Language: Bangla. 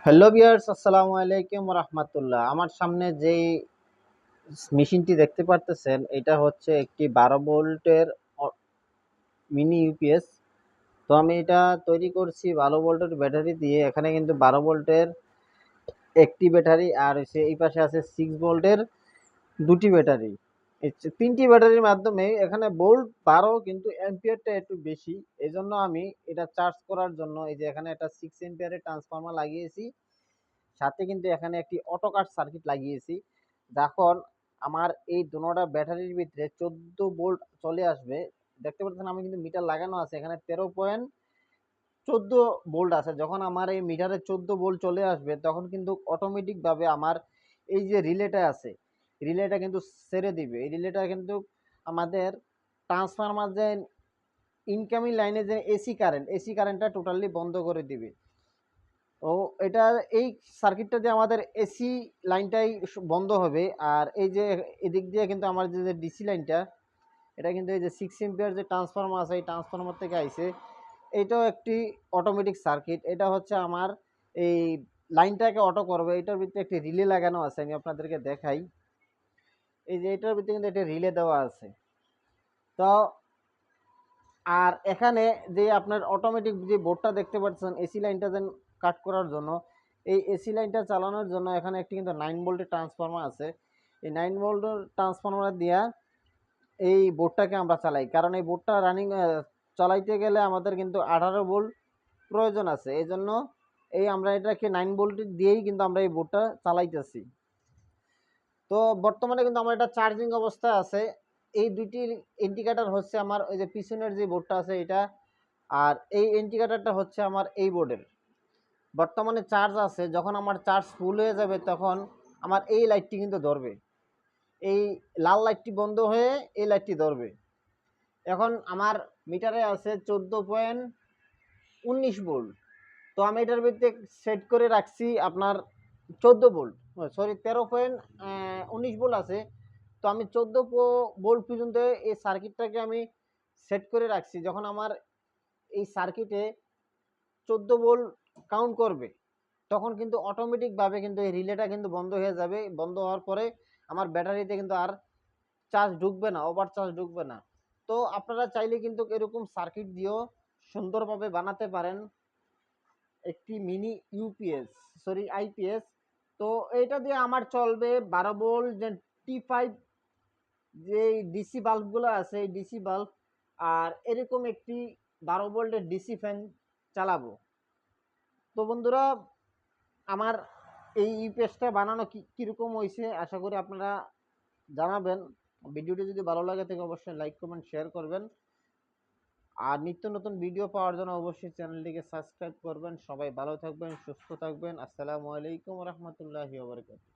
হ্যালো ভিউয়ার্স, আসসালামু আলাইকুম রাহমাতুল্লাহ। আমার সামনে যেই মেশিনটি দেখতে পারতেছেন, এটা হচ্ছে একটি 12 ভোল্টের মিনি ইউপিএস। তো আমি এটা তৈরি করছি 12 ভোল্টের ব্যাটারি দিয়ে। এখানে কিন্তু 12 ভোল্টের একটি ব্যাটারি আর হচ্ছে এই পাশে আছে 6 ভোল্টের দুটি ব্যাটারি। এই তিনটি ব্যাটারির মাধ্যমে এখানে ভোল্ট 12 কিন্তু অ্যাম্পিয়ারটা একটু বেশি। এজন্য আমি এটা চার্জ করার জন্য এই যে এখানে একটা 6 অ্যাম্পিয়ারের ট্রান্সফরমার লাগিয়েছি। সাথে কিন্তু এখানে একটি অটো কাট সার্কিট লাগিয়েছি। যখন আমার এই দোনোটা ব্যাটারির ভিতরে 14 ভোল্ট চলে আসবে, দেখতে পাচ্ছেন আমি কিন্তু মিটার লাগানো আছে এখানে 13.14 ভোল্ট আছে। যখন আমার এই মিটারে 14 ভোল্ট চলে আসবে তখন কিন্তু অটোমেটিক ভাবে আমার এই যে রিলেটা আছে, রিলেটা কিন্তু ছেড়ে দিবে। এই রিলেটা কিন্তু আমাদের ট্রান্সফরমার যে ইনকামিং লাইনে যে এসি কারেন্টটা টোটালি বন্ধ করে দিবে। ও এটা এই সার্কিটটা দিয়ে আমাদের এসি লাইনটাই বন্ধ হবে। আর এই যে এদিক দিয়ে কিন্তু আমার যে ডিসি লাইনটা, এটা কিন্তু এই যে 6 এম্পিয়ার যে ট্রান্সফরমার আছে, এই ট্রান্সফরমার থেকে আইছে। এটাও একটি অটোমেটিক সার্কিট। এটা হচ্ছে আমার এই লাইনটাকে অটো করবে। এটার ভিতরে একটি রিলে লাগানো আছে, আমি আপনাদেরকে দেখাই। এই যে এটার ভিতরে কিন্তু একটা রিলে দেওয়া আছে। তো আর এখানে যে আপনার অটোমেটিক যে বোর্ডটা দেখতে পাচ্ছেন এসি লাইনটা যেন কাট করার জন্য, এই এসি লাইনটা চালানোর জন্য এখানে একটি কিন্তু 9 ভোল্টের ট্রান্সফরমার আছে। এই 9 ভোল্টের ট্রান্সফরমার দিয়া এই বোর্ডটাকে আমরা চালাই, কারণ এই বোর্ডটা রানিং চালাইতে গেলে আমাদের কিন্তু 18 ভোল্ট প্রয়োজন আছে। এই জন্য এই আমরা এটাকে 9 ভোল্ট দিয়েই কিন্তু আমরা এই বোর্ডটা চালাইতেছি। তো বর্তমানে কিন্তু আমার এটা চার্জিং অবস্থায় আছে। এই দুইটি ইন্ডিকেটর হচ্ছে আমার ওই যে পিছনের যে বোর্ডটা আছে এটা, আর এই ইন্ডিকেটরটা হচ্ছে আমার এই বোর্ডের। বর্তমানে চার্জ আছে, যখন আমার চার্জ ফুল হয়ে যাবে তখন আমার এই লাইটটি কিন্তু ধরবে। এই লাল লাইটটি বন্ধ হয়ে এই লাইটটি ধরবে। এখন আমার মিটারে আছে 14.19 ভোল্ট। তো আমি এটার ভিতরে সেট করে রাখছি আপনার 14 ভোল্ট, সরি 13.19 ভোল্ট আছে। তো আমি 14 ভোল্ট পর্যন্ত এই সার্কিটটাকে আমি সেট করে রাখছি। যখন আমার এই সার্কিটে 14 ভোল্ট কাউন্ট করবে তখন কিন্তু অটোমেটিকভাবে কিন্তু এই রিলেটা কিন্তু বন্ধ হয়ে যাবে। বন্ধ হওয়ার পরে আমার ব্যাটারিতে কিন্তু আর চার্জ ঢুকবে না, ওভার চার্জ ঢুকবে না। তো আপনারা চাইলে কিন্তু এরকম সার্কিট দিয়েও সুন্দরভাবে বানাতে পারেন একটি মিনি ইউপিএস, সরি আইপিএস। তো এটা দিয়ে আমার চলবে 12 ভোল্ট যে T5 যে ডিসি বাল্বগুলো আছে, এই ডিসি বাল্ব, আর এরকম একটি 12 ভোল্টের ডিসি ফ্যান চালাবো। তো বন্ধুরা, আমার এই ইউপিএসটা বানানো কীরকম হয়েছে আশা করি আপনারা জানাবেন। ভিডিওটি যদি ভালো লাগে থাকে অবশ্যই লাইক কমেন্ট শেয়ার করবেন। আর নিত্য নতুন ভিডিও পাওয়ার জন্য অবশ্যই চ্যানেলটিকে সাবস্ক্রাইব করবেন। সবাই ভালো থাকবেন, সুস্থ থাকবেন। আসসালামু আলাইকুম রহমতুল্লাহি ওয়া বারাকাতুহু।